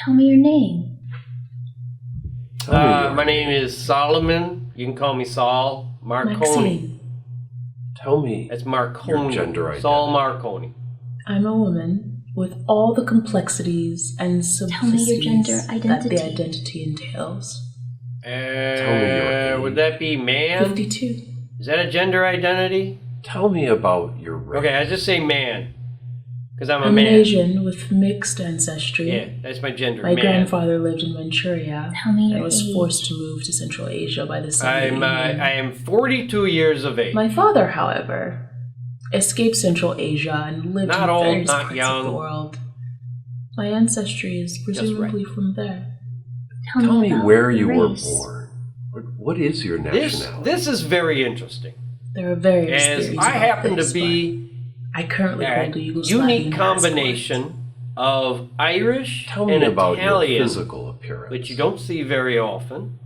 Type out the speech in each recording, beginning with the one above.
Tell me your name. My name is Solomon. You can call me Saul Marconi. Maxine. Tell me. It's Marconi. Your gender identity. Saul Marconi. I'm a woman with all the complexities and Tell me your gender simplicities that identity. the identity entails. Tell me your age. Would that be man? 52. Is that a gender identity? Tell me about your race. Okay, I just say man. Because I'm a I'm man. an Asian with mixed ancestry. Yeah, that's my gender, My man. grandfather lived in Manchuria Tell me your and was age. forced to move to Central Asia by the Soviet Union. I am 42 years of age. My father, however, escaped Central Asia and lived Not in old, various not parts young. of the world. My ancestry is presumably from there. Tell me about where your you were race. born. What is your nationality? This is very interesting. There are various As theories I about happen this, to be but I currently a hold a Yugoslavian unique passport. combination of Irish Tell me and about Italian, your physical appearance. which you don't see very often.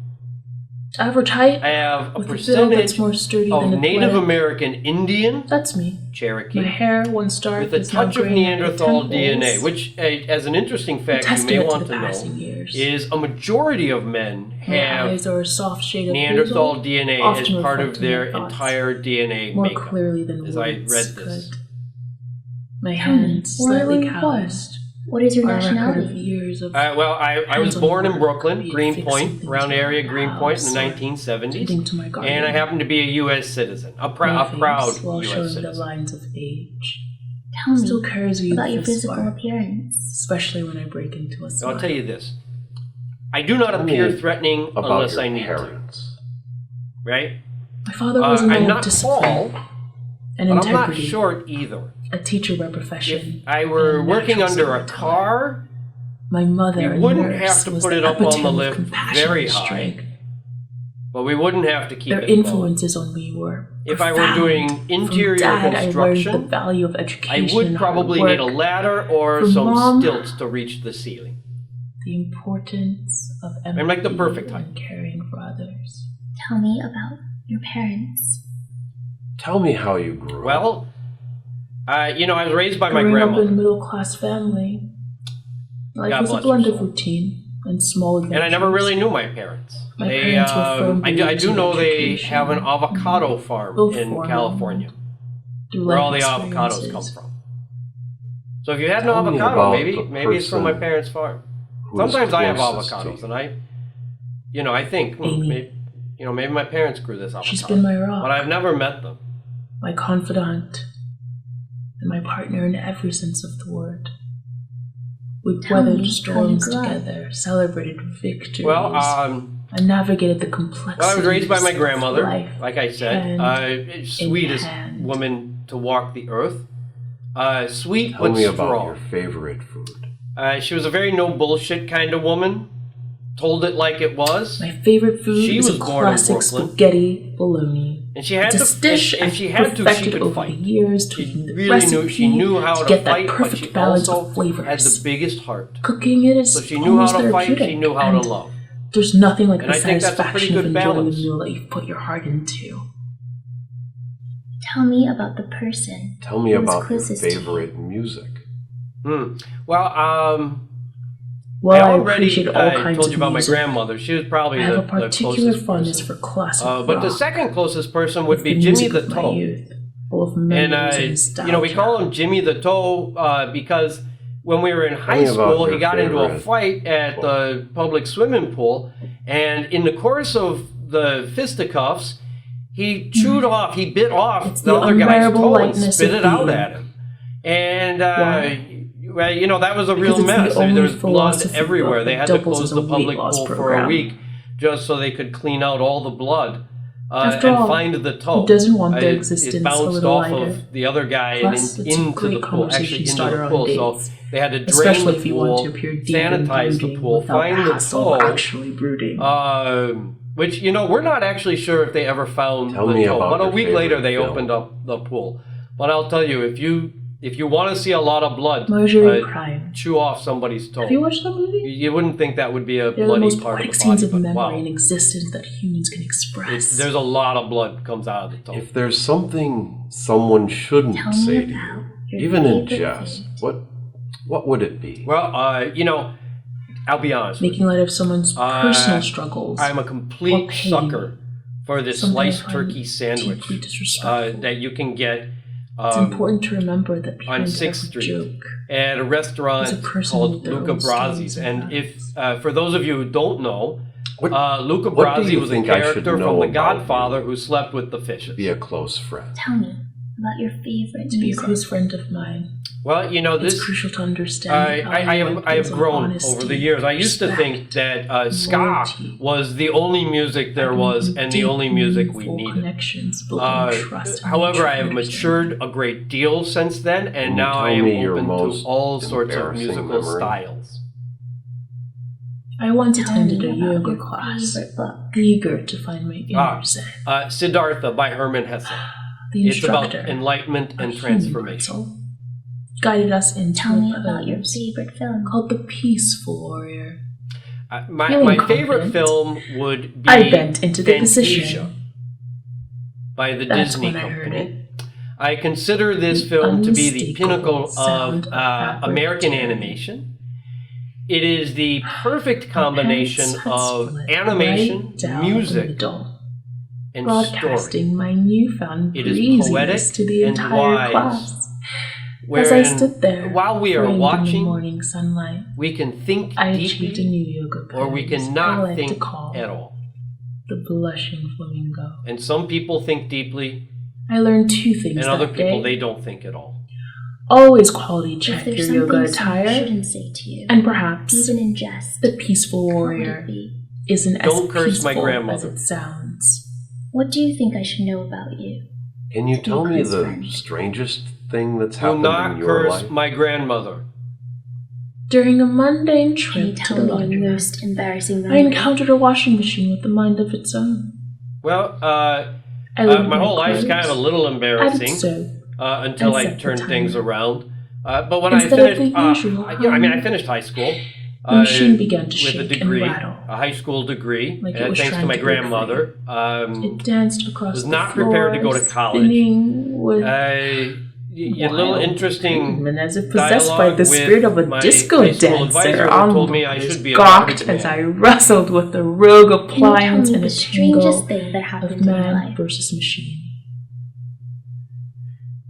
Average height, I have a with a build that's percentage more sturdy of than Native athletic. American Indian, That's me. Cherokee, My hair, once dark, with a is now touch of gray at the Neanderthal temples. DNA, which, as an interesting fact you Testament may to want the to passing know, years. is a majority of men My have eyes are a soft shade of Neanderthal hazel, DNA as often part of reflecting their my thoughts entire DNA more makeup. clearly than as I words read this. could. My Tell me, hands, where were slightly you born? calloused, What is your are a record of nationality? years of Well, I was hands on born in work, Brooklyn, be it Greenpoint, fixing around the things area around the Greenpoint in house the or 1970s. tending to my garden. And I happen to be a U.S. citizen, a proud while U.S. showing the citizen. lines of age. Tell me Still carries a about your youthful physical spark, appearance. especially when I break into a So smile. I'll tell you this. I do not Tell appear me threatening about unless your I need parents. to. Right? My father was a man I'm of not discipline tall, and but I'm not integrity, short either. a teacher by If profession. I were and working natural under a self-taught. car, My mother, we a wouldn't nurse, have to was put the it up on the epitome of lift compassion very and high. strength. but we wouldn't have to keep Their it low. influences on me were If I were profound. doing From interior Dad, I learned the construction, value of I education would and probably hard need a work, ladder or From some Mom, stilts to reach the ceiling. the importance of empathy I'm like the perfect height. and caring for others. Tell me about your parents. Tell me how you grew up. Well, I was raised by my Growing up in a grandmother. middle-class family, life God was a bless blend your of soul. routine and small adventures. And I never really knew my parents. My parents were firm I believers do in know they education, have an avocado farm both in formal California, through where life all the avocados come experiences. from. So if you had an Tell me avocado, about maybe the it's from my person parents' farm. who is Sometimes I have closest to avocados, you. and I think Amy. maybe my parents grew this avocado. She's been my rock, but I've never met them. my confidant, and my partner in every sense of the word. We Tell me weathered how you storms grew up. together, celebrated victories, Well, and navigated the complexities I was raised by my of grandmother, life. like I said, hand sweetest hand. woman to walk the earth. Sweet Tell but me about strong. your favorite food. She was a very no bullshit kind of woman. Told it like it was, My favorite food She is was a born in classic Brooklyn. spaghetti bologna. and she had It's to. a dish if I've she had to, she perfected could over fight. the years, She tweaking the really recipe knew. She knew how to get fight, that but perfect she balance also of flavors. had the biggest heart. Cooking it is So she knew how almost to fight. She therapeutic, knew how to and love. There's nothing like And the I think that's a pretty satisfaction of good enjoying balance. a meal that you've put your heart into. Tell me about the person. Tell me who was about your closest to you. favorite music. Well, Well, I already appreciate all kinds told of you about music. my grandmother. She was probably I have a the particular closest fondness person. for classic But the rock, second closest person would be the Jimmy music the of my Toe. youth, full of And, memories and nostalgia. we call him Jimmy the Toe because when we were in high me about school, he your got into a favorite fight at the public swimming pool. And in the course of the fisticuffs, he chewed off, he bit off It's the the other guy's unbearable toe and lightness spit of it out being. at him. And, Why? that was a Because real it's the mess. only There's blood philosophy everywhere. book They that had to doubles close as a the public weight loss pool for a program. week just so they could clean out all the blood. After and all, find the toe. who doesn't want their It existence a bounced little off lighter? of the other guy Plus, and it's a into great the pool, conversation actually into starter the on pool. So dates. they had to drain Especially the if you want pool, to appear deep and sanitize the brooding pool, without find the the hassle of toe. actually brooding. Which, we're not actually sure if they ever found Tell the me toe. about But a your week later, favorite they film. opened up the pool. But I'll tell you, if you want to see a lot of blood, Marjorie Prime. chew off somebody's toe. Have you watched that movie? You wouldn't think that would be a They're the bloody most part of poetic the scenes body, of but memory wow. and existence that humans can express. There's a lot of blood comes out of the toe. If there's something someone shouldn't Tell say me to about you, your even in favorite jest, food. what would it be? Well, I'll be honest with making light of someone's personal struggles. I'm a complete or pain. sucker for this Something I sliced find turkey sandwich deeply disrespectful. that you can get It's important to remember that on behind 6th every Street joke, at a restaurant There's a person called with their Luca own Brasi's. stories and And if for those of you who don't know, What, Luca what do Brasi you was a think I should character know from The about Godfather you? who slept with the fishes. Be a close friend. Tell me about your favorite to be a music. close friend of mine, Well, you know, it's this crucial to understand. the I value have of I have things grown like honesty, over the years. I used to think respect, that ska loyalty, was the only music there was and the only music we meaningful needed. Connections built on trust. and However, I mutual have matured understanding. a great deal since then, and Can you now tell I am me your open to most all sorts of embarrassing musical memory? styles. I once Tell attended me a about yoga your class, favorite book. eager to find my inner zen. Siddhartha by Hermann Hesse. The It's about instructor, enlightenment a and human transformation. pretzel, guided us into Tell me a about your pose favorite film. called The Peaceful Warrior. My Feeling favorite confident, film would be I bent into the Fantasia position. by the That's Disney when I heard Company. it. I consider this The film to be the unmistakable pinnacle sound of of fabric American tearing. animation. It is the perfect combination My parents had of split animation, right down the music, middle, and story. broadcasting my newfound It is breeziness poetic to the and entire wise, class. As I Wherein, stood there, while we are framed in the watching, morning sunlight, we can think I achieved a deeply, new yoga pose or we I cannot like to think call at all. the blushing flamingo. And some people think deeply, I learned two things and that other people day. they don't think at all. Always quality If check there's your yoga something someone attire, shouldn't say to you, and perhaps even in jest, the peaceful what would warrior it be? isn't Don't as curse my peaceful grandmother. as it sounds. What do you think I should know about you? Can you tell me close the friend. strangest thing that's Do happened not in your curse life? my grandmother. During a mundane Can you trip to tell the me your laundromat, most embarrassing I memory? encountered a washing machine with a mind of its own. Well, I loaded my whole life's kind of a little added embarrassing soap, until I and set the turned things timer. around. But when Instead I of finished, the usual I finished high school. the machine began to with shake a degree, and rattle. a high school degree, Like it was thanks to trying my to break grandmother. It danced across was the not prepared to go to floor, college. spinning with A little wild interesting movement as if possessed by dialogue the with spirit of a my disco high school dancer. advisor who On told me I should be a gawked garbage as man. I wrestled with the rogue Can you tell appliance me and the a strangest tangle thing that happened of in your man life? versus machine.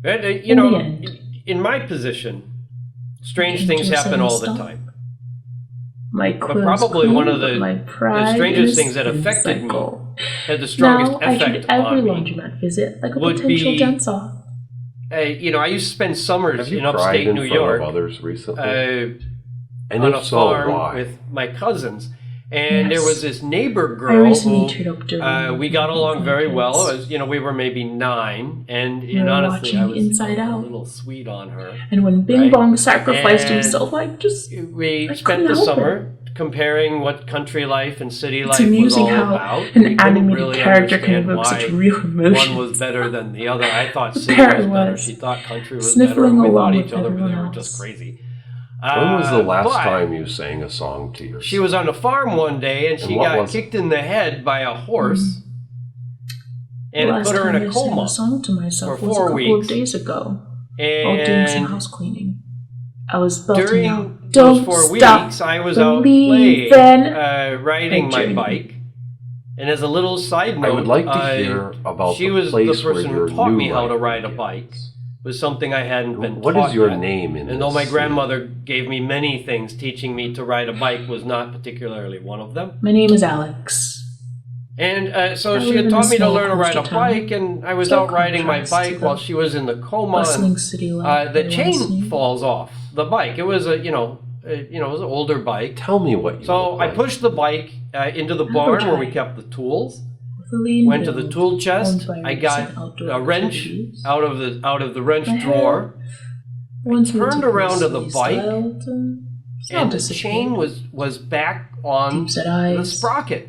And, you In know, the end, in my position, strange came things to a happen all the standstill. time. My But clothes probably clean, one of but the my pride strangest is things that in affected me cycle. Had the strongest Now I treat effect every on me. laundromat visit like a would potential be- dance off. You know, I used to spend summers Have you in cried upstate in New front York of others recently? and on if a so, farm why? with my cousins. And there Yes. was this neighbor I girl recently who teared up during we got along very well. kids. As you know, we were maybe 9, and, We were honestly, I watching was Inside a Out. little sweet on her. And when Bing Right. Bong sacrificed And himself, I just We I spent couldn't the help summer comparing what country life and city life it's amusing was all how about. an We couldn't animated really character can understand evoke why such real emotions. one was better than the other. I thought The city parrot was better. was She thought country was sniffling better. And we along thought with each other everyone they were else. just crazy. When was the last but time you sang a song to yourself? She was on a farm one day and she what got was it? kicked in the head by a horse. And the it last put her in time a I sang coma. a song to myself for was a 4 couple weeks. of days ago while doing some And house cleaning. I was belting during out, those "Don't 4 stop weeks, I was out believing." playing, riding my journey. bike. And as a little side note, I would like to hear about she the was the place person where who your taught new me how to life ride a begins. bike. Was something I hadn't been What taught is your yet. name in And though this my scene? grandmother gave me many things, teaching me to ride a bike was not particularly one of them. My name is Alex. And so I she live had in a taught me to small learn to ride a coastal town. bike, and I was So out riding my contrast to bike the while she was in the coma. Bustling And, city life. the I once chain knew. falls off the bike. It was it was an older bike. Tell me what you So look I like. pushed the bike into the barn where we kept the tools. With a lean Went to the build, tool chest. owned by I got recent outdoor a wrench activities. out of the wrench My hair drawer, Once turned around to the bike, styled, and the chain was back on deep set the eyes, sprocket.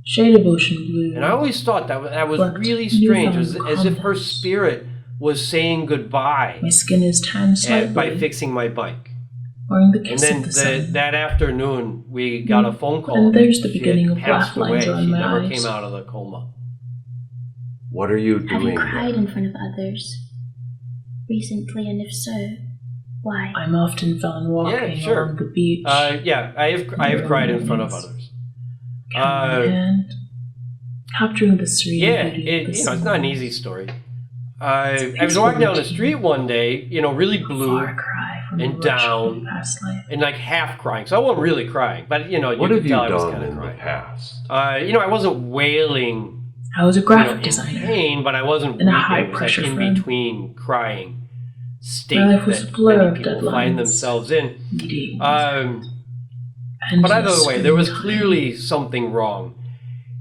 shade of ocean blue. And I always thought that was Plucked really strange, newfound as if her confidence. spirit was saying goodbye My skin is tanned slightly, by fixing my bike. wearing the And kiss then of the sun. that afternoon, we got a phone call. And there's the She beginning had of passed black lines away. around She my never eyes. came out of the coma. What are you Have you doing cried there? in front of others recently, and if so, Why? I'm often found walking sure. along the beach. Yeah, I have cried in front of others. Camera in hand, capturing the serene Yeah, beauty of the it's not an sunrise. easy story. I was walking down the street one day, really blue Far cry from and the rush of down. my past life. and like half crying. So I wasn't really crying, but you What could have you tell I was done kind of in the crying. past? I wasn't wailing I was a graphic in designer. pain, but I wasn't And a weeping. high It was pressure like in friend. between crying state My life was a that blur many of people find deadlines. themselves in. Meetings. But either endless way, there was screen clearly something wrong.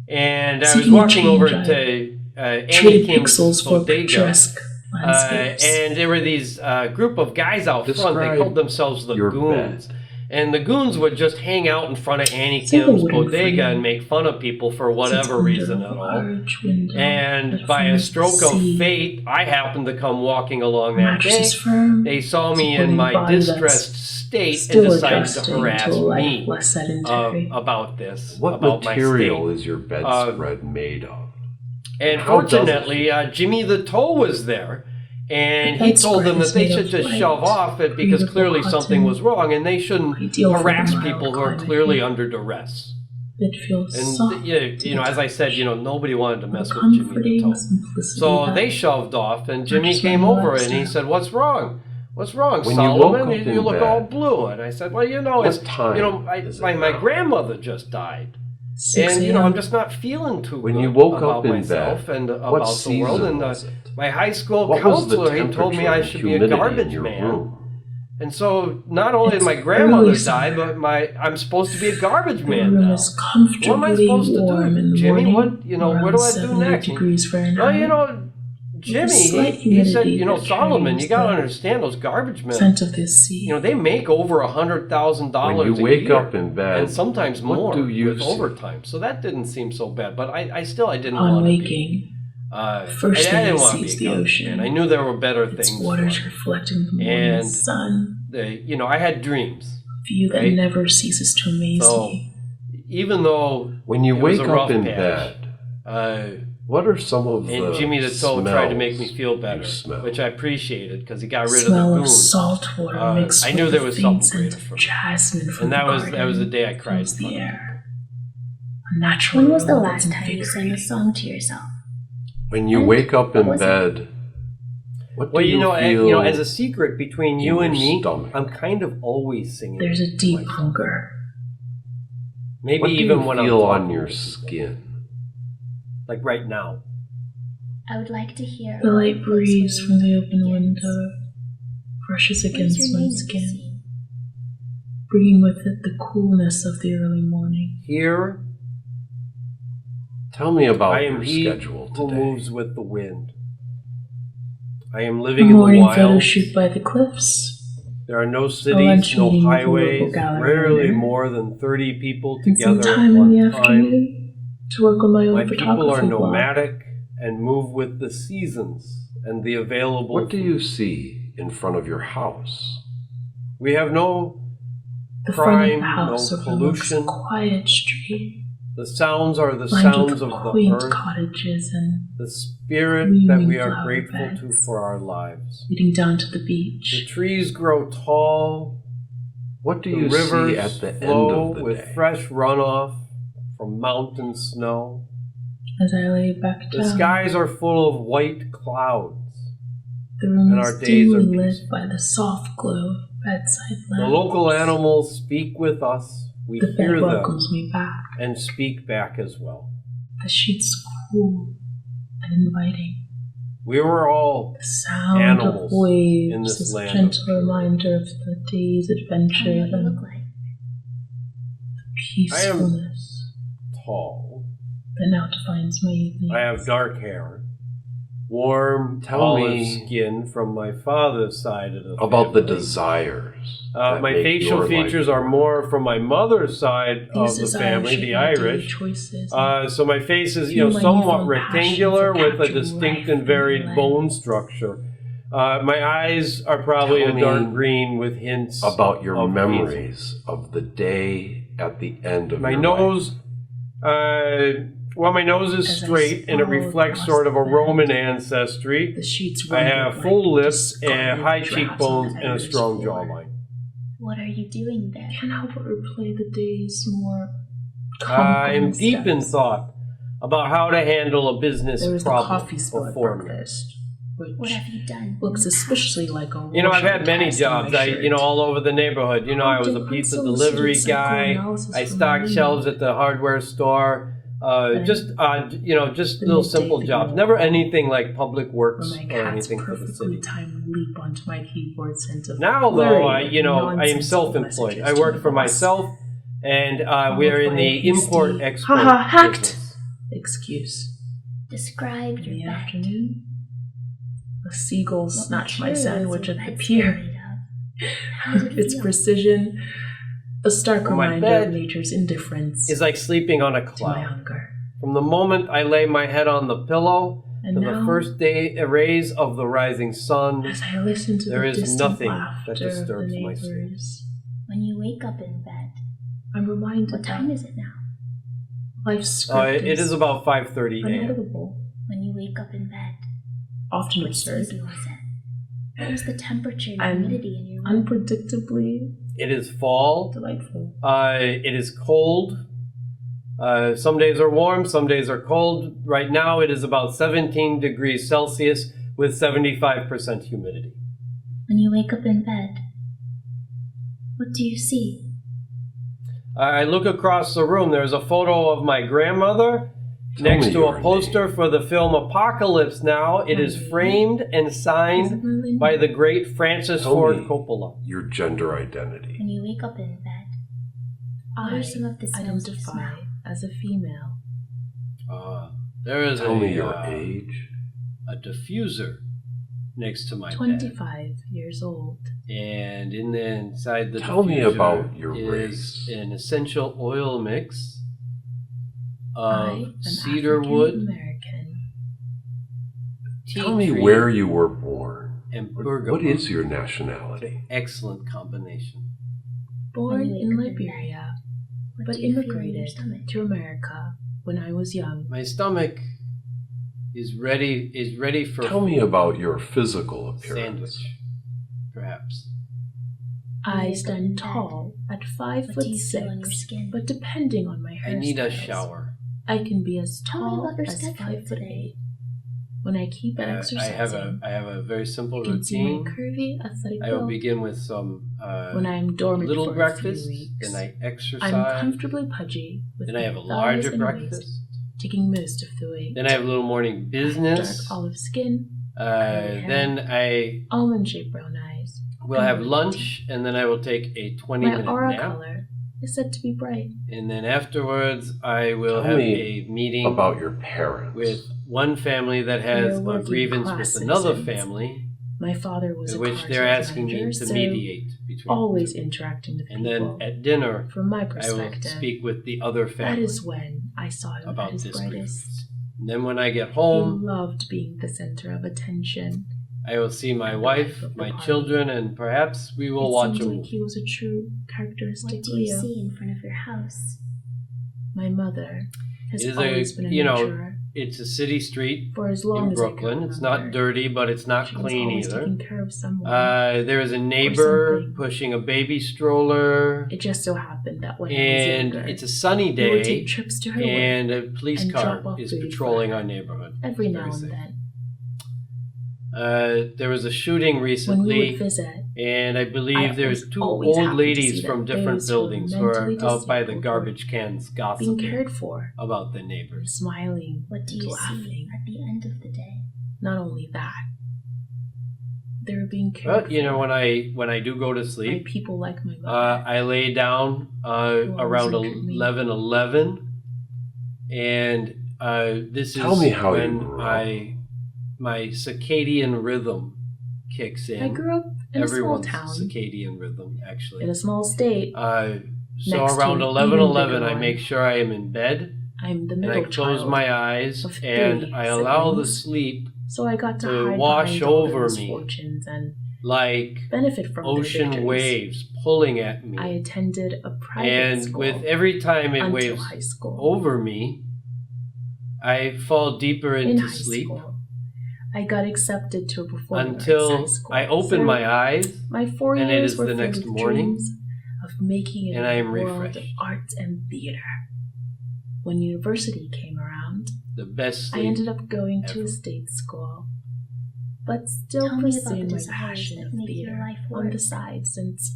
And I was Seeking walking change, over I to Annie traded Kim's pixels for bodega. picturesque landscapes. And there were these group of guys out front. They Describe called themselves the your Goons. bed. And the Goons would just hang out in front of Annie Simple Kim's wooden bodega frame. and make fun of people for whatever Sits under reason a at all. large window And that by a faces stroke the of sea. fate, I happened to come walking along that day. Mattress firm. They saw me in supporting my body that's distressed state still and decided to adjusting harass to a life me less sedentary. about this, What about material my state. is your bedspread made of? And How does it fortunately, Jimmy the Toe was there. And The he told them that bedspread is they made should of just white, shove off it because breathable clearly cotton, something was wrong and they shouldn't ideal for harass mild people who are climate. clearly under duress. It feels And soft. as I said, nobody wanted to mess with Jimmy the comforting Toe. simplicity So that they shoved off, and Jimmy just came my over and he lifestyle. said, "What's wrong? What's wrong, When you Solomon? woke up in look bed, all blue." And I said, "Well, what it's time is it my now? grandmother just died, 6 and a.m. I'm just not feeling too When good you woke about up in myself bed, and what about the season world." And was it? my high school What was the counselor, he told me temperature I and should be a humidity in garbage your man. room? And so not only did It's my grandmother early die, summer. but I'm supposed to be a garbage The man room now. is comfortably What am I supposed to do, warm in the Jimmy? morning. What around do I do 70 next? degrees Fahrenheit. Well, Jimmy, slight he said, humidity that Solomon, carries you got to the understand those garbage men. scent of the sea. They make over $100,000 When you a wake year, up in bed, and sometimes what more do you with see? overtime. So that didn't seem so bad. But I didn't On want to be. waking, I first thing didn't he want to be sees a the garbage ocean. man. I knew there were better its things. waters for me. reflecting the morning And sun. I had dreams. View that right? never ceases to amaze So me. even though when you it was wake a rough up in patch, bed, what are some of the and Jimmy the Toe tried to make me smells feel you better, smell? which I appreciated because he got rid Smell of the of goons. salt water mixed I with knew there the was faint something scent greater of for me. jasmine from And that the was garden the day I cried. fills in the front of him. air. A natural When was the aroma last that's time you sang a invigorating. song to yourself? When you And wake up what in was it? bed, what do Well, you feel? as a secret between in you and your me, stomach? I'm kind of always singing. There's a deep myself. hunger. Maybe What do even you when feel I'm on your talking, skin? like right now. I would like to hear. The light how it breeze goes from the when open it window brushes begins. What is against your my name in the skin, scene? bringing with it the coolness of the early morning. Here, Tell me about I am your he schedule who today. moves with the wind. I am A living in the morning photo wild. shoot by the cliffs. There are no lunch cities, no meeting with a highways, local gallery rarely owner. more than 30 people And some together at time in one the time. afternoon to work on my own My people are photography blog. nomadic and move with the seasons and the available What do food. you see in front of your house? We have no The front of crime, the house no overlooks a pollution. quiet street, The sounds are the lined sounds with of the quaint earth, cottages and the spirit gleaming that we are flower grateful to beds. for our lives. leading down to the The beach. trees grow tall, What do the you rivers see at the end flow of the with day? fresh runoff from mountain snow. As I lay back The down, skies are full of white clouds. the room and is our days are dimly lit peaceful. by the soft glow of bedside The lamps. local animals speak with us. We The hear bed them welcomes me back. and speak back as well. The sheets cool and inviting. We were all The sound Animals of waves in this is a land gentle of purity. reminder of the day's Tell me adventure what you and look like. peacefulness tall. that now defines my evening. I have dark hair, warm Tell olive me skin from my father's side of the About the family. desires. that My make facial your life features are work. more from my mother's side of These the desires family, shape the my daily Irish. choices. So my face is, Fuel my somewhat newfound passion rectangular for with a capturing distinct life and in varied the bone land. structure. My eyes are probably Tell a dark me green with hints About your of memories of the day at the end of my your nose. life. Well, my nose is As I straight and it sprawled reflects across sort of a the bed, Roman ancestry. The sheets I rumbled have like full lips and discarded high drafts cheekbones on and a Edgar's strong floor. jawline. What are you doing there? Can't help but replay the day's more I am comical deep in steps. thought about how to handle a business There was the problem coffee spill at before me. breakfast, What which have you done? looks in the suspiciously like a You know, I've washer had many cast on jobs. my I, shirt. all over the neighborhood. I was a Prompting pizza unsolicited delivery guy. psychoanalysis I from stocked me. shelves at the hardware store. Just The little midday simple thing jobs. will Never call, anything like public works where my or cat's anything for the perfectly city. timed leap onto my keyboard sent a Now, though, flurry I of am nonsensical self-employed. messages I to work my for boss. myself, and we Followed are in by a the hasty, import-export "Haha, hacked!" business. excuse. Describe In your the bed. afternoon, a seagull What snatched my material is sandwich your at the bed pier. made of? How does it Its feel? precision, a stark Well, my reminder bed of nature's indifference It's like sleeping on a to my cloud. hunger. From the moment I lay my head on the pillow And to now, the first rays of the rising sun, as I listen to there the is distant nothing laughter that of the disturbs my sleep. neighbors, When you wake up in bed, I'm reminded what time is it now? life's script It is about 5:30 a.m. unedible, When you wake up in bed, often what absurd, season was it? What was the temperature and And humidity in your room? unpredictably It is fall. delightful. It is cold. Some days are warm, some days are cold. Right now it is about 17 degrees Celsius with 75% humidity. When you wake up in bed, what do you see? I look across the room. There's a photo of my grandmother Tell next me to your a poster for the film Apocalypse Now. It is framed and Is it signed really? by the great Francis Tell Ford me. Coppola. Your gender identity. When you wake up in bed, what are some of the smells you identify smell? as a female. There is Tell me your a age. diffuser next to my bed. 25 years old. And inside the Tell me diffuser about your is race. an essential oil mix I of am cedar African wood, American. tea Tell me tree, where you were born. and What bergamot. is your nationality? Excellent combination. Born When you in wake up in Liberia, What but do you feel in your immigrated stomach? to America when I was young. My stomach is ready for Tell me about your physical appearance. sandwich, perhaps. I wake up stand in bed, tall at what do you feel on your 5'6", skin? but depending on my hairstyles, I need a shower. I can be as Tell me tall about your as schedule 5'8". today. When I keep I exercising, have a very simple you can see my routine. curvy, athletic I will build. begin with some When I am dormant little for breakfast, a few weeks, then I exercise, I'm comfortably pudgy with then I have a my thighs larger and breakfast, waist, taking most of the weight. then I have a little morning business, Dark olive skin, then I almond-shaped brown eyes. will have lunch, and then I will take a 20-minute My aura nap, color is said to be bright. and then afterwards I will Tell have me a meeting About your parents. with one family that has They're a working grievance class with another citizens. family, My father was in a which car they're sales asking me manager, to so mediate between always the two. interacting with And people. then at dinner, From my I will perspective, speak with the other that family is when I saw him about at his this brightest. grievance. And then when I get He home, loved being the center of attention. I will see my And the wife, life of the my party. children, and perhaps we will It watch a seems like movie. he was a true What characteristic do you Leo. see in front of your house? My mother has It is always been a nurturer. It's a city street For as long in as Brooklyn. I can It's not remember, dirty, but it's not she was clean always either. taking care of someone. There is a neighbor something. pushing a baby stroller, It just so happened that when I was and younger, it's a sunny we would day, take trips to her work and a police and car drop off is food for patrolling her. our neighborhood. every It's now very and safe. then. There was a shooting When we recently, would visit, and I believe I there's was two always old happy to ladies see from that different those who were buildings who are mentally out by the disabled garbage cans being gossiping cared for, about the and neighbors. smiling, What do and you laughing. see at the end of the day? Not only that, they were being cared But for when I do go to by sleep, people like my mother. I lay down always around nurtured me. 11:11, and this Tell is me how you when grew up. my circadian rhythm kicks in. I grew up in a small Everyone's town, circadian rhythm, actually. in a small state. So next to around an 11:11, even bigger I one. make sure I am in bed, I'm the and middle I close child, my eyes, of and 3 I allow the siblings. sleep so I got to to hide wash behind all over their me. misfortunes and like benefit from their ocean victories. waves pulling at me. I attended a private And school with every time it until waves high school. over me, I fall deeper In into high sleep school, I got accepted to a performing arts until high school. I open So my eyes my 4 and it years is were the filled next with morning, dreams of making it and in I the am world of refreshed. arts and theater. When university came around, the best I sleep. ended up going to ever. a state school, but still Tell me about pursuing the my desires passion that of make your theater life on the work. side since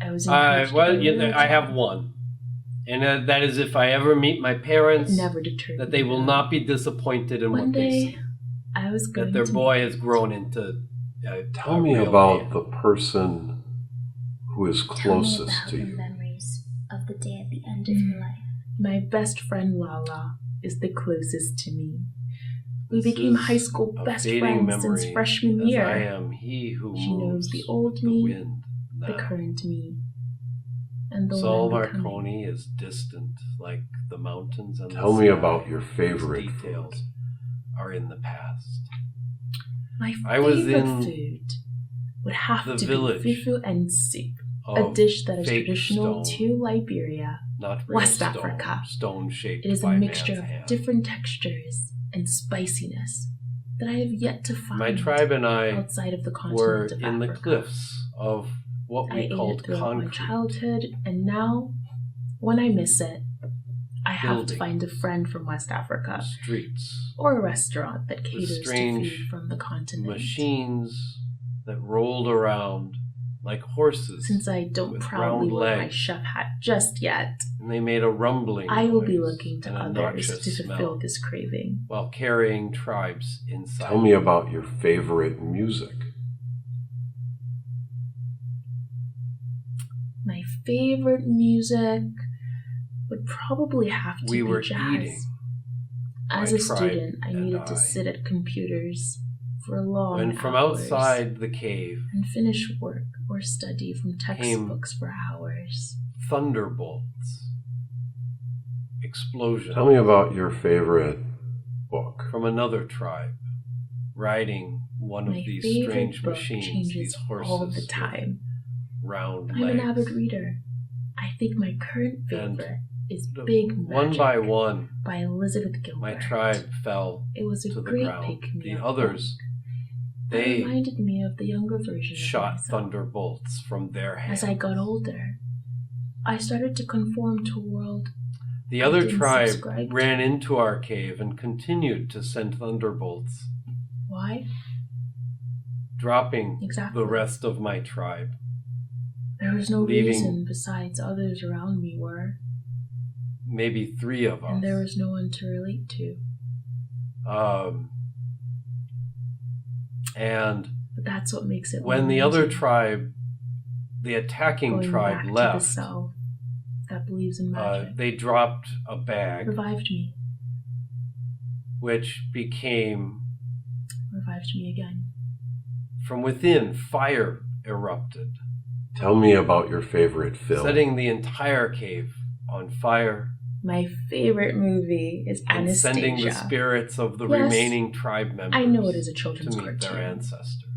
I was encouraged Well, to get a real I have job. one, and that is if I ever meet my parents, Never deterred that me, they will though. not be disappointed in One what they day, see. I was going That their to boy meet has grown into. Tell a me real about man. the person who is Tell me closest about to the you. memories of the day at the end of your life. My best friend Lala is the closest to me. We This became is high school a best fading friends since memory, freshman as year. I am he who She knows moves the old with the me, wind the now. current me, and the Saul one I'm becoming. Marconi is distant, like the mountains and Tell the me sky. about your Its favorite details food. are in the past. My I was favorite in food would have the to village be fufu and soup, a Of dish that is fake traditional stone, to Liberia. not real West stone, Africa. stone shaped It is by a mixture man's of hand. different textures and spiciness that I have yet to find My tribe and I outside of the were continent of in the Africa. cliffs of what I we ate called it throughout my concrete. childhood, and now, when I miss it, I have to Building. find a friend from West Africa Streets, or a restaurant that caters to strange food from the continent. machines that rolled around like horses, Since I don't with proudly round wear my legs. chef hat just yet, and they made a rumbling I will be noise looking to and a others noxious to fulfill smell this craving. while carrying tribes inside. Tell me about your favorite music. My favorite music would probably have to We be were jazz. eating, As my a tribe student, I and needed to I. sit at computers for long when from hours outside the cave and finish work or study from textbooks for hours. thunderbolts, explosions Tell me about your favorite book. from another tribe, riding one of My these favorite strange book machines, changes these horses all the with time. round I'm legs. an avid reader. I think my current And favorite is The- Big Magic one by one, by Elizabeth Gilbert. my tribe fell It was a to the great ground. pick-me-up The others, book. It they reminded me of the younger version shot of myself. thunderbolts from their hands. As I got older, I started to conform to a world The I other didn't tribe subscribe to. ran into our cave and continued to send thunderbolts, Why? dropping Exactly. the rest of my tribe. There was no leaving- reason besides others around me were, Maybe 3 of us. and there was no one to relate to. And But that's what makes it when more the other amazing. tribe, the attacking Going tribe, back to the left, self that believes in magic they dropped a bag, revived me which became, again. from within, fire erupted, Tell me about your favorite film. setting the entire cave on fire My favorite movie is and Anastasia. sending the spirits of the Yes, remaining tribe members I know it is a to children's meet their cartoon, ancestors,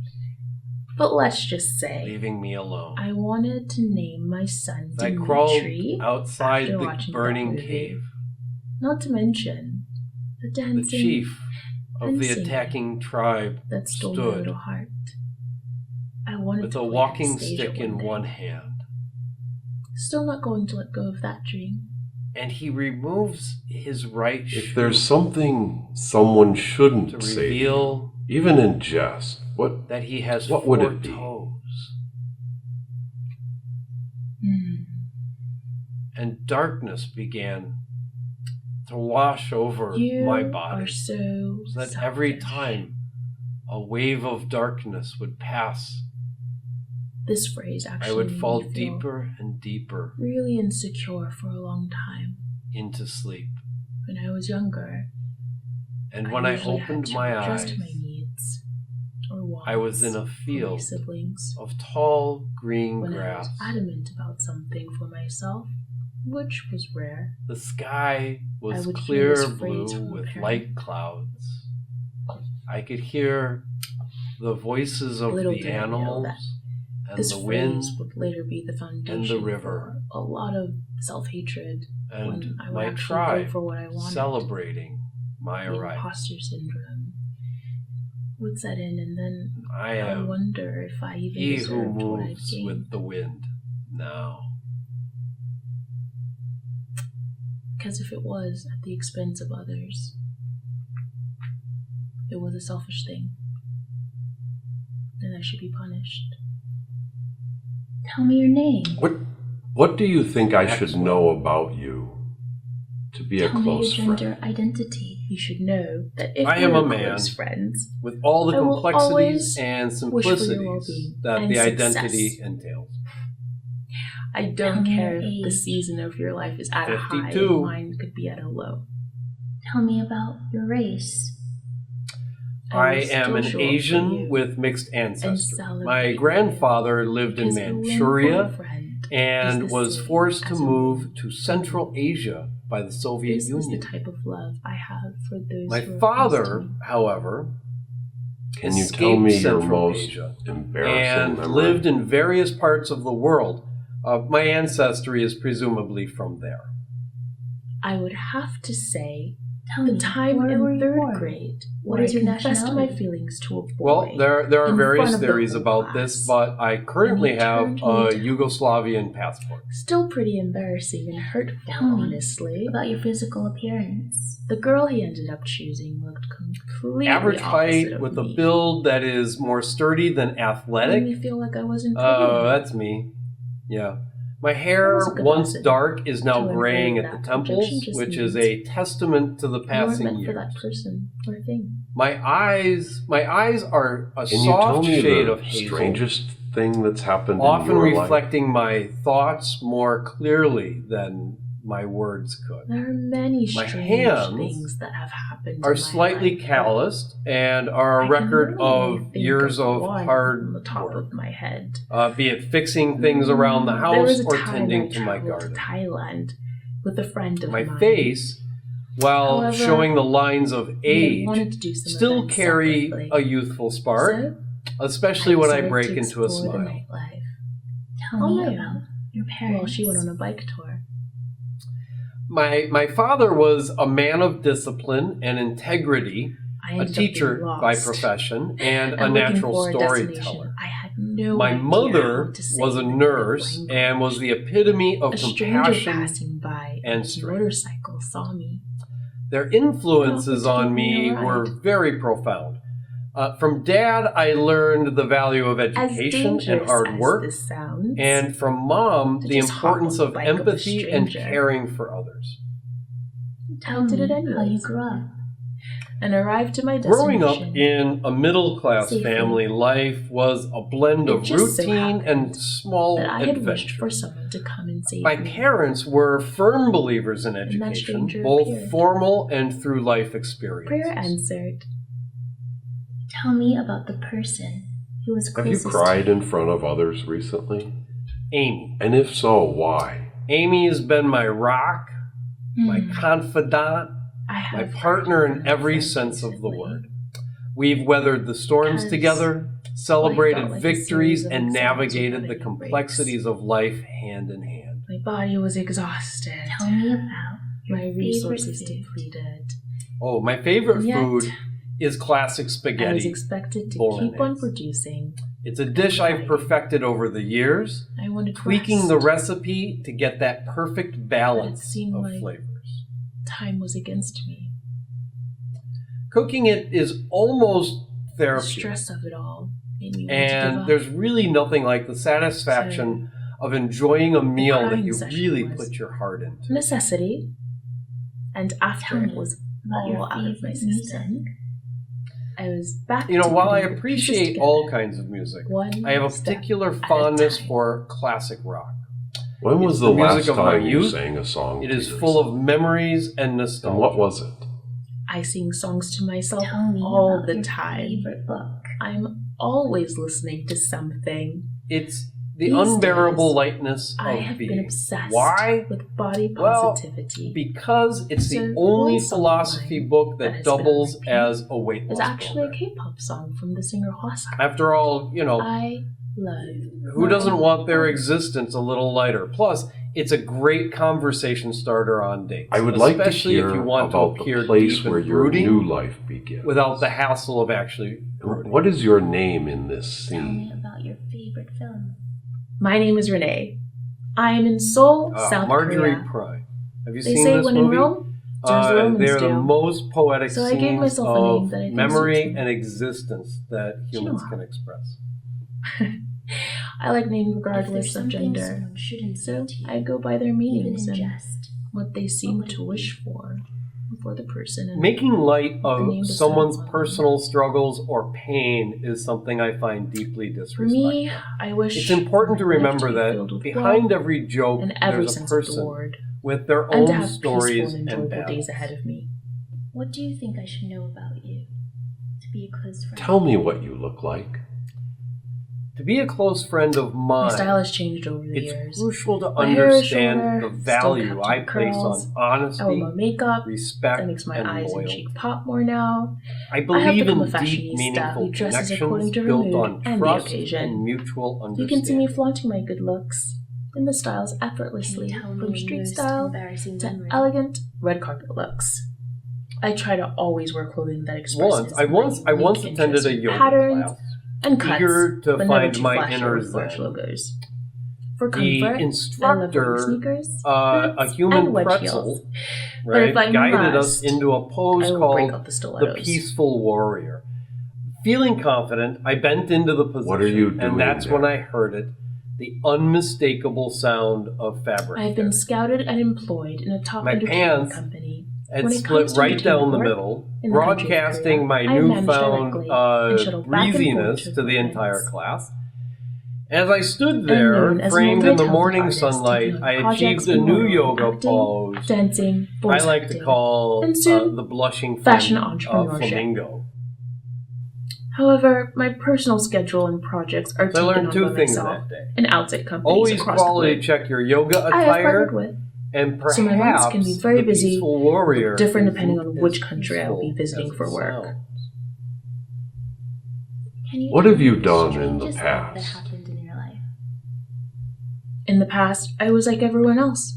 but let's just say leaving me alone. I wanted to name my son I crawled Dimitri, outside after the watching burning that movie. cave. not to mention the The dancing chief of and the singing attacking tribe that stole my stood little heart. I wanted with to a play walking Anastasia stick in day. one hand, Still not going to let go of that dream. and he removes his right If shoe there's something someone shouldn't to say, reveal even in jest, what that he has What 4 would it be? toes. Hmm. And darkness began to wash over You my are body, so so that every selfish. time a wave of darkness would pass, This phrase actually I would made fall me feel deeper and deeper really insecure for a long time. into sleep. When I was younger, And when I usually had opened to my adjust eyes, my needs or wants I was in a for my field siblings. of tall green When grass. I was adamant about something for myself, which was rare, The sky was I would hear clear this blue phrase from a with parent. light clouds. I could hear the voices of Little the did I know animals that and this the wind phrase would later be the foundation river. for a lot of self-hatred and when I would my actually tribe go for what I wanted. celebrating My the arrival. imposter syndrome would set in, and then I I am wonder if I even he who deserved what I'd moves gained. with the wind now. Because if it was at the expense of others, it was a selfish thing, then I should be punished. Tell me your name. What do you think I should Excellent. know about you to be a Tell me close your friend? gender identity. You should know that if I am we're a man. close friends, With all the I will complexities always and wish for your simplicities well-being that and the success. identity entails. I Tell don't me care your if the age. season of your life is at a high 52. and mine could be at a low. Tell me about your race. I will am still an show up for Asian you with mixed ancestry. celebrate My you, grandfather lived in because the win for a Manchuria friend and is the was same forced to as a move win. to Central Asia by the Soviet This is the Union. type of love I have for those My who are father, close to me. however, Can you escaped tell me your Central most Asia embarrassing and memory? lived in various parts of the world. My ancestry is presumably from there. I would have to say Tell the me, time where were in you third born? grade What when is I your confessed my nationality? feelings to a boy. Well, there are in various front of the theories whole about class. this, but I currently And he have turned a me down. Yugoslavian passport. Still pretty embarrassing and hurtful, Tell me honestly. about your physical appearance. The girl he ended up choosing looked completely Average opposite height of with a me. build that is more sturdy than Made athletic. me feel like I wasn't Oh, pretty. that's me. Yeah. My That hair, was a good once lesson dark, is now to graying learn at the that temples, projection just which is means a testament to the You weren't passing meant for years. that person or thing. My eyes are a Can you tell soft me shade the of hazel, strangest thing that's happened often in your life? reflecting my thoughts more clearly than my words could. There are many My strange hands things that have happened. Are in my slightly life, calloused and are I a can record only of think years of one on hard the top work, of my head. be it fixing things around the There house was a or time tending I to my traveled garden. to Thailand with a friend of My mine. face, while However, showing the lines of We age, wanted to do some still events carry separately. a youthful spark, So, especially when I decided break to into a explore the smile. nightlife. Tell Oh, me my about your parents. Well, she went on a bike tour. My father was a man of discipline and integrity, I a ended up teacher being by lost profession, and a looking natural for a destination. storyteller. I had no My idea mother how to say was a the native nurse language. and was the epitome of A stranger compassion. passing by and on his strength. motorcycle saw me. Their influences Offered to on give me me a ride. were very profound. From Dad, I learned the value of As education and dangerous hard as work, this sounds, and from Mom, To the just hop importance on of the bike of a empathy and stranger. caring for others. Tell I did me it how you anyways. grew up. and arrived to my destination. Growing up in a middle-class Safely. family, life was a blend It of just so routine and happened small that I had wished for adventures. someone to come and save My me. parents were firm believers in that education, stranger both appeared. formal and through life experiences. Prayer answered. Tell me about the person who was Have you closest cried to in front of others recently? Amy. And if so, why? Amy has been my rock, my Hmm. confidant, I my have partner in cried every friends sense of the recently. word. We've weathered the storms Because together, celebrated felt like a victories, series of and exams navigated without the any complexities of life hand in hand. My body was exhausted. Tell me about your My favorite resources food. depleted. Oh, my favorite And yet, food is classic I was spaghetti. expected to bolognese. keep on producing. It's a dish I've perfected over the years, I wanted tweaking the rest. recipe to get that perfect But balance it seemed of like flavors. time was against me. Cooking it is almost The therapeutic. stress of it all made me want to give And up. there's really nothing like the satisfaction of enjoying a meal that crying you session really was put your heart into. necessity. And after Tell it me was about your all out of my favorite system, music. I was back You know, to while I putting the pieces appreciate together, all kinds of music, one I have a step particular at a fondness time. for classic rock. When was It's the the last music of my time you youth. sang a song? It to is full yourself? of memories and nostalgia. And what was it? I sing songs to myself Tell me all about the your time. favorite book. I'm always listening to something. It's the These unbearable days, lightness I of have been being. obsessed Why? with body Well, positivity. Because it's the So, only one song of philosophy mine book that that has been on doubles repeat as a weight It's loss actually a program. K-pop song from the singer Hwasa. After all, you know, I love who doesn't my want their body. existence a little lighter? Plus, It's a great conversation starter on dates. I would like to especially hear if you want about to appear the place deep where and your brooding new life begins. without the hassle of actually brooding. What is your name in this Tell me scene? about your favorite film. My name is Renee. I am in Seoul, South Marjorie Korea. Prime. Have you They seen say this when movie? in Rome, do as the Romans They're the do. most poetic So I gave scenes myself a name of that I think memory suits me. and existence that you humans know? can express. I like names If there's regardless of something gender. someone shouldn't So say to you, I go by their even meanings in and jest, what they seem would to it wish be? for the person. And Making light The name of does someone's sound fun. personal struggles or pain is something I find deeply for disrespectful. me, I wish It's important to my life remember be that filled with behind love every joke, and every there's a sense of the person word, with their and to own have stories peaceful and and enjoyable battles. days ahead of me. what do you think I should know about you to be a close friend? Tell me what you look like. To be a close friend of My mine, style has changed over the it's years. crucial to My hair is understand shorter, the still value kept I in place curls. on I wear honesty, more makeup. respect, That makes my and eyes and loyalty. cheek pop more now. I I have believe become a in deep, fashionista meaningful who dresses connections according to her built mood on and the trust occasion. and mutual You understanding. can see me flaunting my good looks in the styles Can effortlessly, you tell me from your street most style embarrassing to memory? elegant red carpet looks. I try to always wear clothing that expresses I once my unique attended interest a in yoga patterns class, and cuts, eager to but never find too my flashy inner with large zen. logos. For The comfort, I love instructor, wearing sneakers, a boots, human and wedge pretzel, heels. But right, if I guided us must, into a pose I will break called out the the stilettos. Peaceful Warrior. Feeling confident, I bent into the position, What are you doing and that's there? when I heard it, the unmistakable sound of fabric. I've been scouted and employed in a top My entertainment pants company. and When it split comes to right down the entertainment work middle, in the country of broadcasting Korea, my I managed newfound directly and shuttled back and forth breeziness to to the appointments. entire class. As I stood I'm there, known as a framed in the multi-talented morning artist, sunlight, taking on I projects achieved a in new modeling, yoga acting, pose dancing, I voice like to acting, call and soon, the blushing fashion flamingo. entrepreneurship. However, my personal schedule and projects are So I taken learned on two by things myself that day. and outside companies Always across the quality globe. check your yoga I have partnered attire, with, and perhaps so my months can be very the busy, Peaceful Warrior different isn't depending on which as country I will be peaceful visiting as for it work. sounds. Can you What tell have me you the done in the strangest thing that past? happened in your life? In the past, I was like everyone else.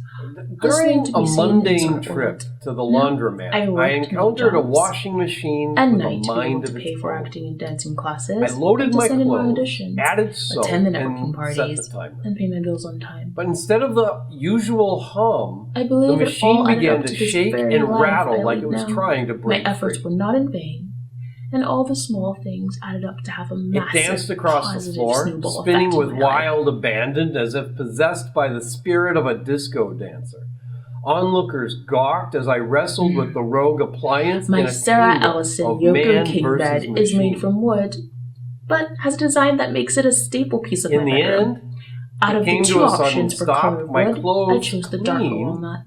During to be a seen in mundane this art trip world. to the Now, laundromat, I I worked encountered a jobs washing machine and with a night to be able mind to of pay its for own. acting and dancing classes, I loaded my attended clothes, auditions, added soap, attend the and networking set parties, the timer. and pay my bills on time. But instead of the usual hum, I the believe it machine all added began up to to this shake very and life rattle I like lead it was now. trying to My break efforts free. were not in vain, and all the small things added up to have a It massive danced across the positive floor, snowball spinning effect with in my life. wild abandon as if possessed by the spirit of a disco dancer. Onlookers gawked as I wrestled with the rogue appliance My in a Sarah tangle Ellison of Yoko man King versus bed is machine. made from wood, but has a design that makes it a staple piece of In my the bedroom. end, Out it of came the to two a sudden options for stop. color of My wood, I clothes chose the darker clean, walnut.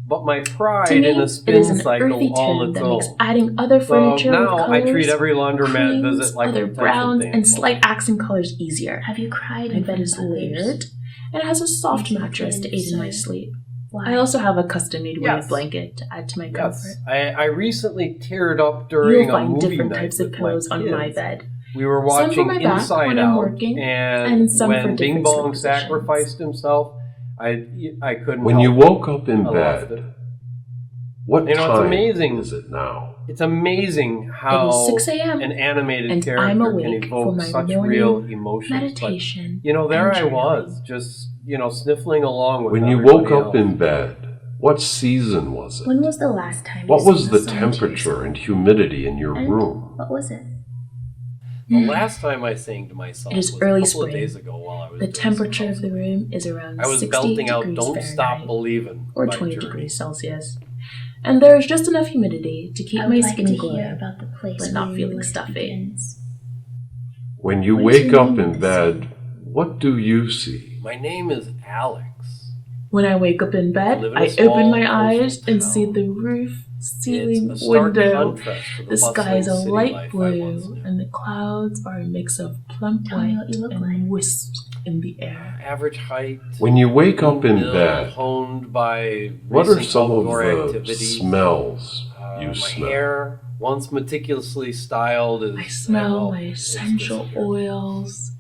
but my pride To me, in a it spin is an cycle earthy all tone its that own. makes adding other So furniture now with I colors, treat every laundromat creams, visit like other a potential browns, dance and floor. slight accent colors easier. Have you cried My in bed front is of others? layered and has a soft Did you mattress to clean aid in my so- sleep. Why? I also have a custom-made weighted Yes. blanket to add to my Yes, comfort. I recently teared up during You'll a find movie different night types of with pillows my on my kids. bed. We were Some for watching my back Inside when I'm Out, working, and and some for when Bing different Bong sleep positions. sacrificed himself, I couldn't. When help you it. woke up in I loved it. bed, what You know, it's time amazing. is it now? It's amazing how It is 6 a.m. an animated and character I'm can awake for evoke my such morning real emotions. meditation. But, you know, there and I was, journaling. just sniffling along with When you everybody woke up else. in bed, what season was it? When was the last time What you was sang the a song to temperature yourself? and humidity in your And room? what was it? The last time I sang to myself It is was early a couple of spring. days ago while I was The doing temperature some of the room is around I was 60 belting out degrees "Don't Fahrenheit, Stop Believing" or by 20 Journey. degrees Celsius. And there is just enough humidity to keep I my would like skin to hear glowing. about the place but where not your feeling life stuffy. begins. When you What is wake your up name, in Miss? bed, what do you see? My name is Alex. When I wake up in I bed, live in a I small open my coastal eyes and town. see the roof, ceiling, It's a stark window. contrast to The sky is a bustling city light life I once blue, knew. and the clouds are a mix of plump Tell me white what you look and like. wisps in the air. Average height. When you wake up in bill bed, honed by what are recent some of outdoor the activity. smells you My smell? hair, once meticulously styled, is I smell well, my it's essential disappeared. oils,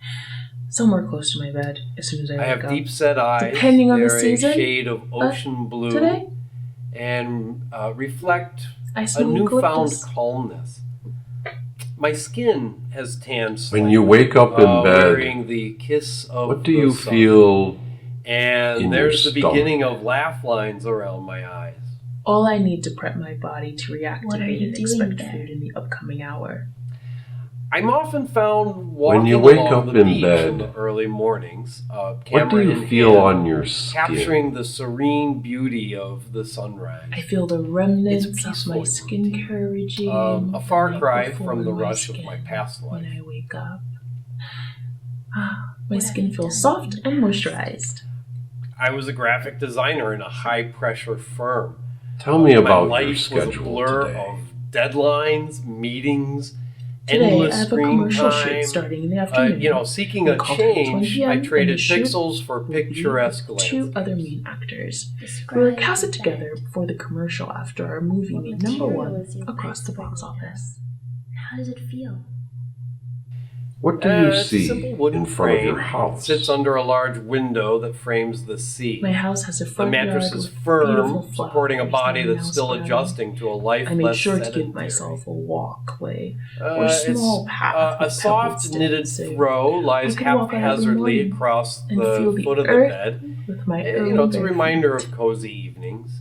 somewhere close to my bed as soon as I I wake have up. deep set eyes. Depending on the They're season, a shade of ocean blue Today, and reflect I a smell newfound eucalyptus. calmness. My skin has tanned slightly. When you wake up in bed, wearing the kiss of what do the you sun. feel? And in there's your the stomach? beginning of laugh lines around my eyes. All I need to prep my body to reactivate What are you and doing expect there? food in the upcoming hour. I'm often found walking When you wake along up the in beach bed, in the early mornings, What camera do you in feel hand, on your skin? capturing the serene beauty of the sunrise. I feel the remnants It's of peaceful my routine. skincare regime. A far the night cry before from the on my rush of my skin past life. When I wake up, my What have skin you feels done soft in the and past? moisturized. I was a graphic designer in a high-pressure firm. Tell me My about life your was a schedule blur today. of deadlines, meetings, Today, endless I have a screen commercial time. shoot starting in the afternoon. Seeking We a called it 20 change, PM, I and traded the shoot pixels for will be picturesque with two landscapes. other main actors. We Describe were casted your together bed. before the commercial after our movie What made number material one is your across the bedspread box made of? office. How does it feel? What do you It's a see simple wooden in front of frame. your house? Sits under a large window that frames the sea. My house has a The front mattress yard is with beautiful firm, supporting a flowers body that are that's now still sprouting. adjusting to a life I made less sure to sedentary. give myself a walkway Uh, or small it's, path a with soft pebbles knitted so throw lies I could walk out every haphazardly morning across and the feel the foot of the earth bed. with my It's a reminder of cozy evenings.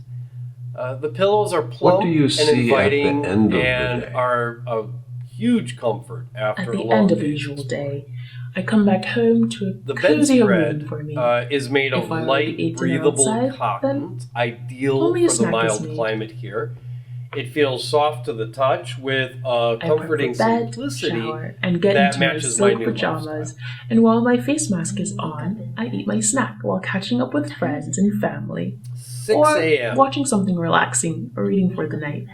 The pillows are plump What do you and see at the inviting end of the and day? are a huge comfort after At a the long end of a day's usual exploring. day, I come back home to a The cozy room bedspread for me. is made of If I already light, ate dinner breathable outside, cotton, ideal only a for the snack is mild made. climate here. It feels soft to the touch with a I prep comforting for bed, simplicity shower, and get that into my matches my silk new pajamas. lifestyle. And while my face mask is on, I eat my snack while catching up with friends and family, 6 or a.m. watching something relaxing or reading for the night.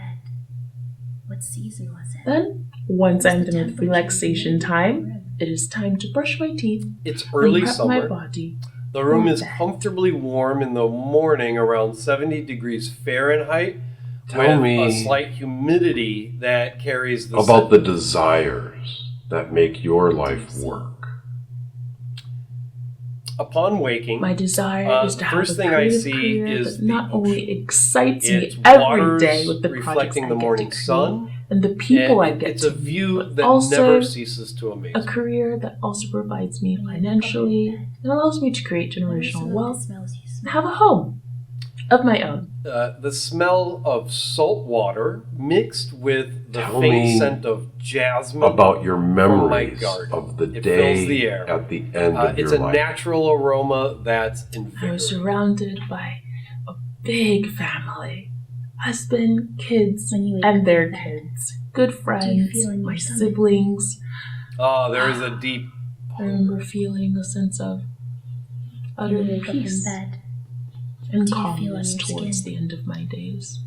What season was it? Then, once I'm What's the done with temperature relaxation in your time, room? it is time to brush my teeth It's early and prep summer. my body. The room for is bed. comfortably warm in the morning, around 70 degrees Fahrenheit, Tell with me a slight humidity that carries the about the scent. desires that make your life work. Upon waking, My desire is the to have first a thing I creative see career is that the not only ocean. excites It's me every waters day with the projects reflecting I the get morning to create sun, and the people I and get it's to a view but that also never ceases to amaze a me. career that also provides me When you financially wake up in bed, and allows me to create what are generational some of the wealth smells you and smell? have a home of my own. The smell of salt water mixed with the Tell faint me scent of jasmine About your memories garden. of the It day fills the air. at the end of it's your a life. natural aroma that's I was invigorating. surrounded by a big family. Husband, kids, When you wake and up their in bed, kids. Good friends, feel in your my stomach? siblings. Oh, there is a deep I remember feeling a sense of When you utter wake up in peace bed, and do you feel on calmness your towards skin? the end of my days.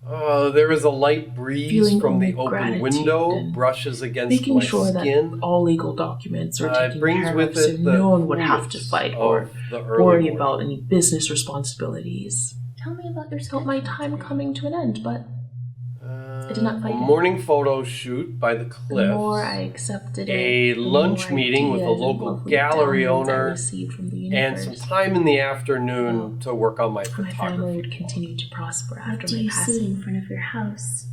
there is a light breeze Feeling from the only open gratitude window, and brushes against Making my sure skin. that all legal documents are It taken brings care with of so it the no one would have to coolness fight of or the early worry morning. about any business responsibilities. Tell me about your Felt schedule my time today. coming to an end, but I did not fight a it. morning photo shoot by the the cliffs. more I accepted it, A the lunch more meeting with a ideas and local lovely gallery downloads I owner, received from the and some universe. time in the afternoon Well, to work on my My family photography. would continue to prosper What after do my you see passing. in front of your house?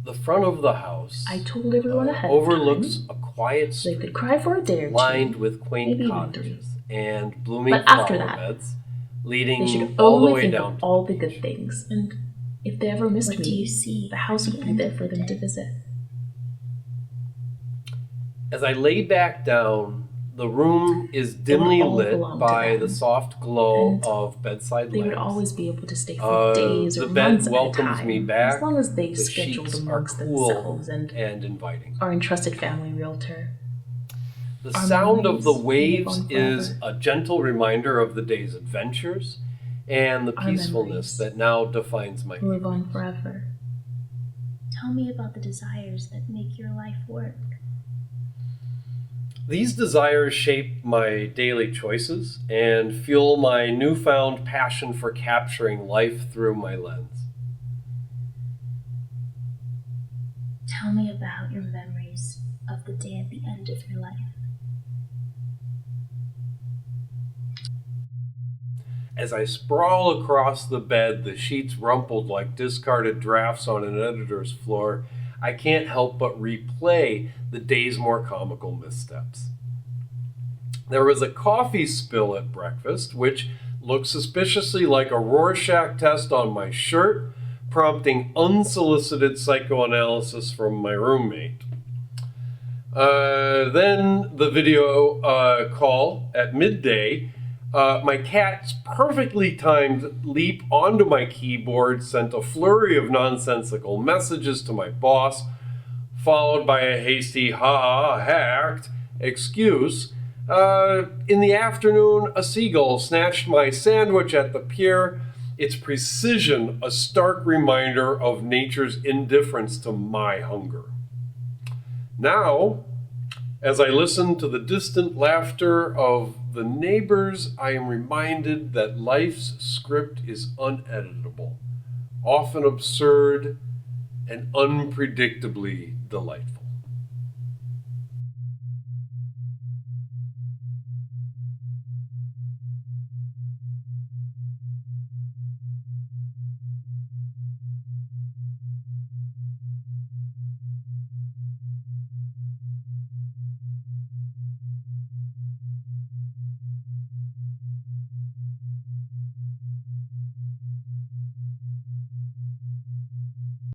The front of the house I told everyone ahead overlooks of time a quiet so they street could cry for a day or lined two. with quaint maybe even cottages and blooming But after flower that, beds, They leading should all the only way think down of to all the the good beach. things, and if they ever missed What do you me, see? the house at would the be end there of for the them to day? visit. As I lay back down, the room is dimly all lit belong to by the them. soft glow And of bedside They would lamps. always be able to stay for days The or bed months at a welcomes time, me back. as long as they The scheduled sheets are amongst cool themselves and and inviting. our entrusted family realtor. The Our sound of the memories live waves on is forever. a gentle reminder of the day's adventures and the Our peacefulness memories that now defines my Live on evenings. forever. Tell me about the desires that make your life work. These desires shape my daily choices and fuel my newfound passion for capturing life through my lens. Tell me about your memories of the day at the end of your life. As I sprawl across the bed, the sheets rumpled like discarded drafts on an editor's floor, I can't help but replay the day's more comical missteps. There was a coffee spill at breakfast, which looked suspiciously like a Rorschach test on my shirt, prompting unsolicited psychoanalysis from my roommate. Then the video call at midday, my cat's perfectly timed leap onto my keyboard sent a flurry of nonsensical messages to my boss, followed by a hasty hacked excuse. In the afternoon, a seagull snatched my sandwich at the pier, its precision a stark reminder of nature's indifference to my hunger. Now, as I listen to the distant laughter of the neighbors, I am reminded that life's script is uneditable, often absurd, and unpredictably delightful.